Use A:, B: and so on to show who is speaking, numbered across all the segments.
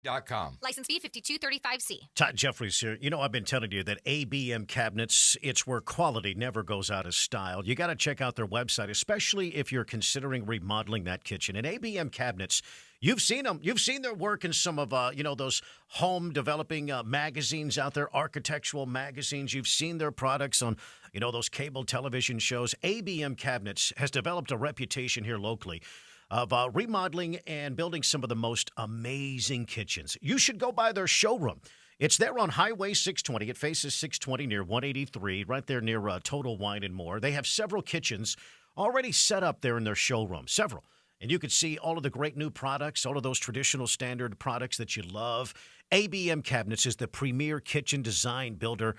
A: ABM.com.
B: License fee 5235C.
C: Todd Jeffries here. You know, I've been telling you that ABM Cabinets, it's where quality never goes out of style. You got to check out their website, especially if you're considering remodeling that kitchen. And ABM Cabinets, you've seen them. You've seen their work in some of, those home developing magazines out there, architectural magazines. You've seen their products on, those cable television shows. ABM Cabinets has developed a reputation here locally of remodeling and building some of the most amazing kitchens. You should go by their showroom. It's there on Highway 620. It faces 620 near 183, right there near Total Wine and More. They have several kitchens already set up there in their showroom, several. And you can see all of the great new products, all of those traditional standard products that you love. ABM Cabinets is the premier kitchen design builder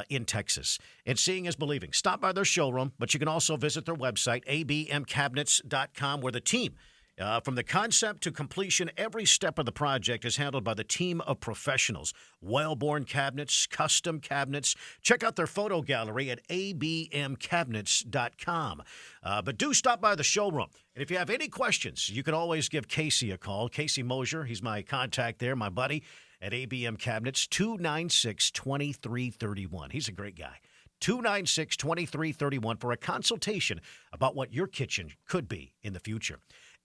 C: in Texas. And seeing is believing. Stop by their showroom, but you can also visit their website, abmcabinets.com, where the team, from the concept to completion, every step of the project is handled by the team of professionals. Well-born cabinets, custom cabinets. Check out their photo gallery at abmcabinets.com. But do stop by the showroom. And if you have any questions, you can always give Casey a call. Casey Mosier, he's my contact there, my buddy at ABM Cabinets, 296-2331. He's a great guy. 296-2331 for a consultation about what your kitchen could be in the future.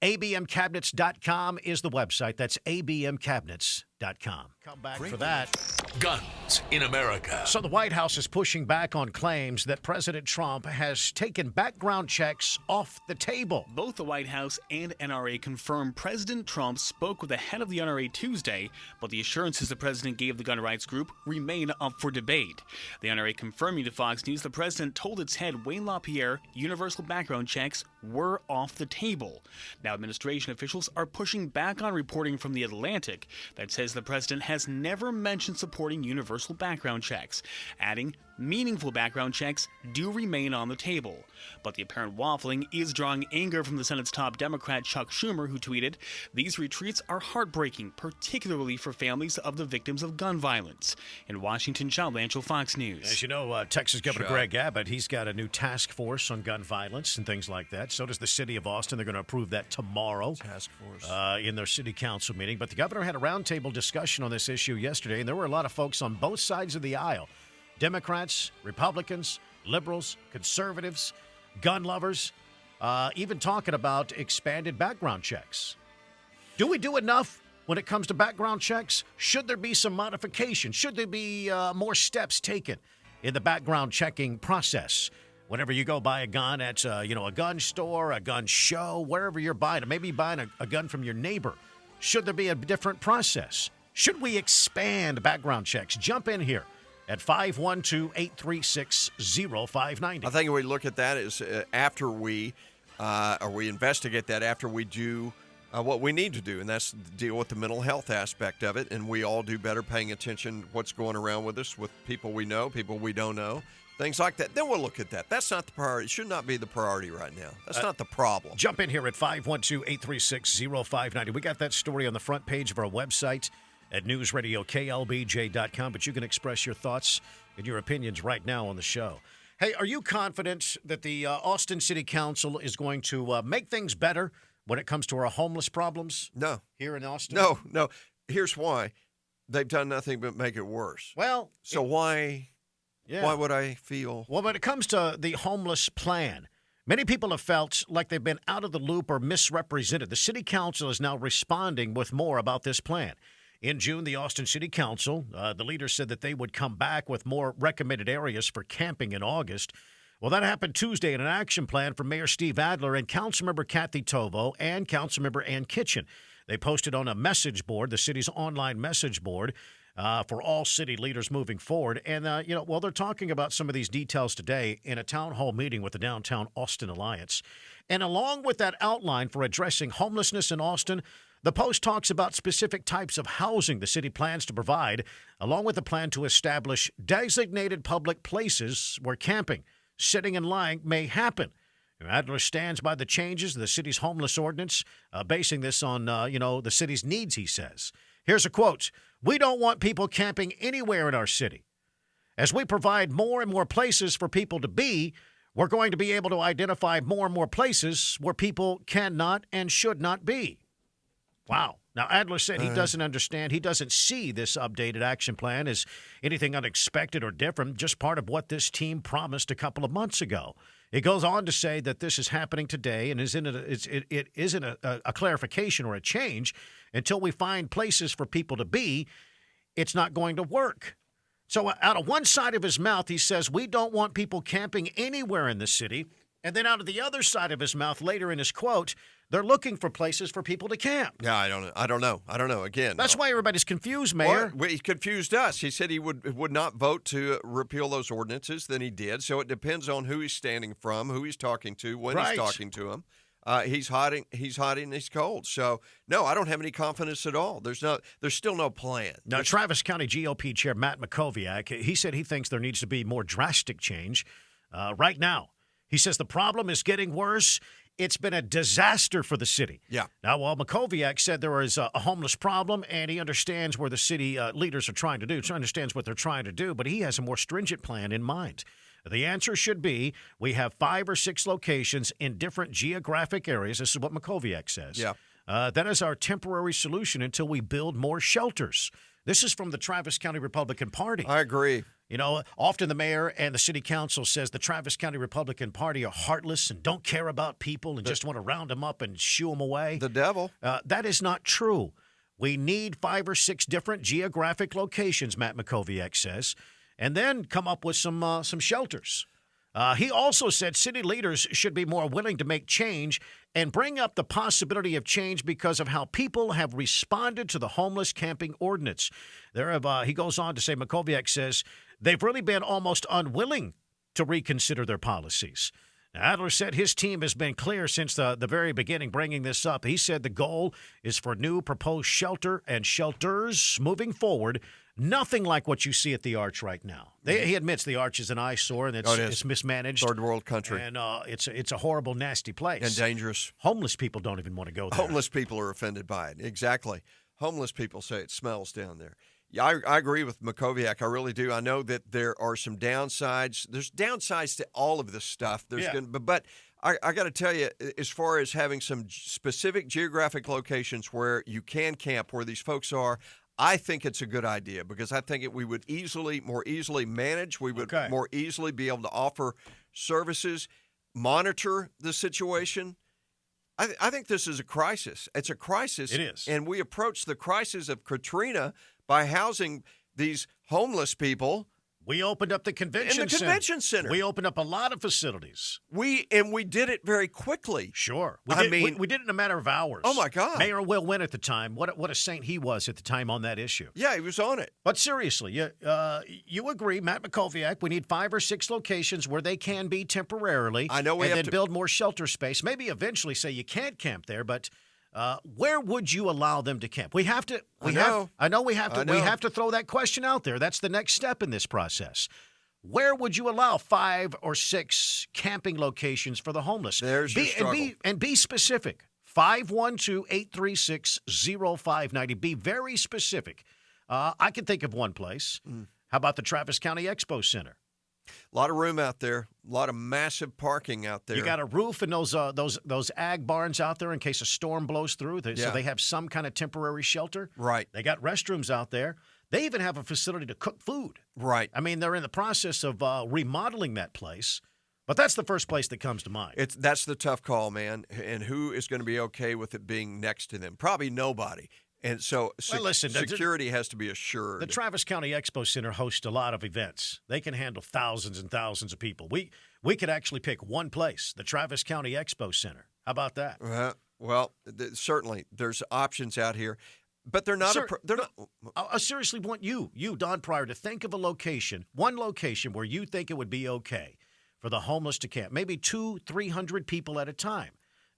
C: abmcabinets.com is the website. That's abmcabinets.com. Come back for that.
D: Guns in America.
C: So the White House is pushing back on claims that President Trump has taken background checks off the table.
E: Both the White House and NRA confirmed President Trump spoke with the head of the NRA Tuesday, but the assurances the president gave the gun rights group remain up for debate. The NRA confirming to Fox News the president told its head, Wayne LaPierre, universal background checks were off the table. Now, administration officials are pushing back on reporting from The Atlantic that says the president has never mentioned supporting universal background checks, adding meaningful background checks do remain on the table. But the apparent waffling is drawing anger from the Senate's top Democrat Chuck Schumer, who tweeted, "These retreats are heartbreaking, particularly for families of the victims of gun violence." In Washington, John Lanchel, Fox News.
C: As you know, Texas Governor Greg Abbott, he's got a new task force on gun violence and things like that. So does the city of Austin. They're going to approve that tomorrow.
A: Task force.
C: In their city council meeting. But the governor had a roundtable discussion on this issue yesterday, and there were a lot of folks on both sides of the aisle. Democrats, Republicans, liberals, conservatives, gun lovers, even talking about expanded background checks. Do we do enough when it comes to background checks? Should there be some modification? Should there be more steps taken in the background checking process? Whenever you go buy a gun at a gun store, a gun show, wherever you're buying it, maybe you're buying a gun from your neighbor. Should there be a different process? Should we expand background checks? Jump in here at 512-836-0590.
F: I think we look at that as after we investigate that after we do what we need to do, and that's deal with the mental health aspect of it, and we all do better paying attention to what's going around with us, with people we know, people we don't know, things like that. Then we'll look at that. That's not the priority. It should not be the priority right now. That's not the problem.
C: Jump in here at 512-836-0590. We got that story on the front page of our website at newsradioklbj.com, but you can express your thoughts and your opinions right now on the show. Hey, are you confident that the Austin City Council is going to make things better when it comes to our homeless problems?
F: No.
C: Here in Austin?
F: No. Here's why. They've done nothing but make it worse.
C: Well,
F: so why would I feel?
C: Well, when it comes to the homeless plan, many people have felt like they've been out of the loop or misrepresented. The City Council is now responding with more about this plan. In June, the Austin City Council, the leaders said that they would come back with more recommended areas for camping in August. Well, that happened Tuesday in an action plan from Mayor Steve Adler and Councilmember Kathy Tovo and Councilmember Ann Kitchen. They posted on a message board, the city's online message board, for all city leaders moving forward. And, they're talking about some of these details today in a town hall meeting with the Downtown Austin Alliance. And along with that outline for addressing homelessness in Austin, the Post talks about specific types of housing the city plans to provide, along with a plan to establish designated public places where camping, sitting, and lying may happen. Adler stands by the changes to the city's homeless ordinance, basing this on, the city's needs, he says. Here's a quote. "We don't want people camping anywhere in our city. As we provide more and more places for people to be, we're going to be able to identify more and more places where people cannot and should not be." Wow. Now, Adler said he doesn't understand. He doesn't see this updated action plan as anything unexpected or different, just part of what this team promised a couple of months ago. It goes on to say that this is happening today and it isn't a clarification or a change until we find places for people to be. It's not going to work. So out of one side of his mouth, he says, we don't want people camping anywhere in the city. And then out of the other side of his mouth, later in his quote, they're looking for places for people to camp.
F: Yeah, I don't know. Again,
C: that's why everybody's confused, Mayor.
F: Well, he confused us. He said he would not vote to repeal those ordinances. Then he did. So it depends on who he's standing from, who he's talking to, when he's talking to him. He's hot and he's cold. So no, I don't have any confidence at all. There's still no plan.
C: Now, Travis County GOP Chair Matt Makoviak, he said he thinks there needs to be more drastic change right now. He says the problem is getting worse. It's been a disaster for the city.
F: Yeah.
C: Now, while Makoviak said there is a homeless problem and he understands where the city leaders are trying to do, he understands what they're trying to do, but he has a more stringent plan in mind. The answer should be we have 5 or 6 locations in different geographic areas. This is what Makoviak says.
F: Yeah.
C: That is our temporary solution until we build more shelters. This is from the Travis County Republican Party.
F: I agree.
C: You know, often the mayor and the city council says the Travis County Republican Party are heartless and don't care about people and just want to round them up and shoo them away.
F: The devil.
C: That is not true. We need 5 or 6 different geographic locations, Matt Makoviak says, and then come up with some shelters. He also said city leaders should be more willing to make change and bring up the possibility of change because of how people have responded to the homeless camping ordinance. He goes on to say, Makoviak says, they've really been almost unwilling to reconsider their policies. Now, Adler said his team has been clear since the very beginning bringing this up. He said the goal is for new proposed shelter and shelters moving forward. Nothing like what you see at the Arch right now. He admits the Arch is an eyesore and it's mismanaged.
F: Third world country.
C: And it's a horrible, nasty place.
F: And dangerous.
C: Homeless people don't even want to go there.
F: Homeless people are offended by it. Exactly. Homeless people say it smells down there. Yeah, I agree with Makoviak. I really do. I know that there are some downsides. There's downsides to all of this stuff. But I got to tell you, as far as having some specific geographic locations where you can camp, where these folks are, I think it's a good idea because I think we would more easily manage. We would more easily be able to offer services, monitor the situation. I think this is a crisis. It's a crisis.
C: It is.
F: And we approach the crisis of Katrina by housing these homeless people.
C: We opened up the convention
F: center.
C: We opened up a lot of facilities.
F: We did it very quickly.
C: Sure. We did it in a matter of hours.
F: Oh, my God.
C: Mayor Will Wynn at the time, what a saint he was at the time on that issue.
F: Yeah, he was on it.
C: But seriously, you agree, Matt Makoviak, we need 5 or 6 locations where they can be temporarily.
F: I know we
C: and
F: have
C: then build more shelter space. Maybe eventually say you can't camp there, but where would you allow them to camp? We have to. We have to throw that question out there. That's the next step in this process. Where would you allow 5 or 6 camping locations for the homeless?
F: There's your struggle.
C: And be specific. 512-836-0590. Be very specific. I can think of one place. How about the Travis County Expo Center?
F: A lot of room out there. A lot of massive parking out there.
C: You got a roof and those ag barns out there in case a storm blows through. So they have some kind of temporary shelter.
F: Right.
C: They got restrooms out there. They even have a facility to cook food.
F: Right.
C: I mean, they're in the process of remodeling that place. But that's the first place that comes to mind.
F: That's the tough call, man. And who is going to be okay with it being next to them? Probably nobody. And so security has to be assured.
C: The Travis County Expo Center hosts a lot of events. They can handle thousands and thousands of people. We could actually pick one place, the Travis County Expo Center. How about that?
F: Certainly there's options out here, but they're not.
C: I seriously want you, Don Pryor, to think of one location where you think it would be okay for the homeless to camp. Maybe 200-300 people at a time.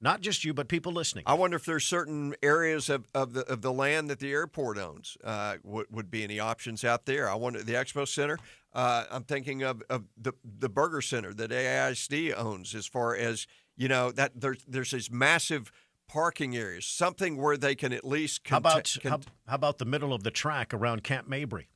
C: Not just you, but people listening.
F: I wonder if there's certain areas of the land that the airport owns. Would be any options out there? I wonder the Expo Center. I'm thinking of the Burger Center that AISD owns. As far as that there's these massive parking areas, something where they can at least.
C: How about the middle of the track around Camp Mabry?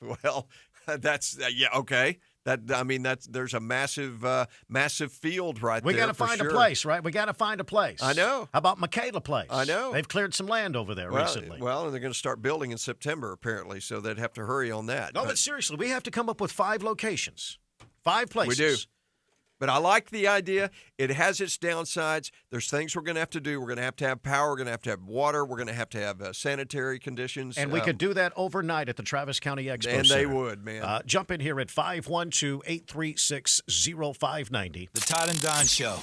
F: Well, that's okay. There's a massive field right
C: We
F: there.
C: got to find a place, right? We got to find a place.
F: I know.
C: How about Michaela Place?
F: I know.
C: They've cleared some land over there recently.
F: Well, and they're going to start building in September apparently, so they'd have to hurry on that.
C: No, but seriously, we have to come up with 5 locations, 5 places.
F: We do. But I like the idea. It has its downsides. There's things we're going to have to do. We're going to have power. We're going to have water. We're going to have sanitary conditions.
C: And we could do that overnight at the Travis County Expo
F: And
C: Center.
F: they would, man.
C: Jump in here at 512-836-0590.
D: The Todd and Don Show.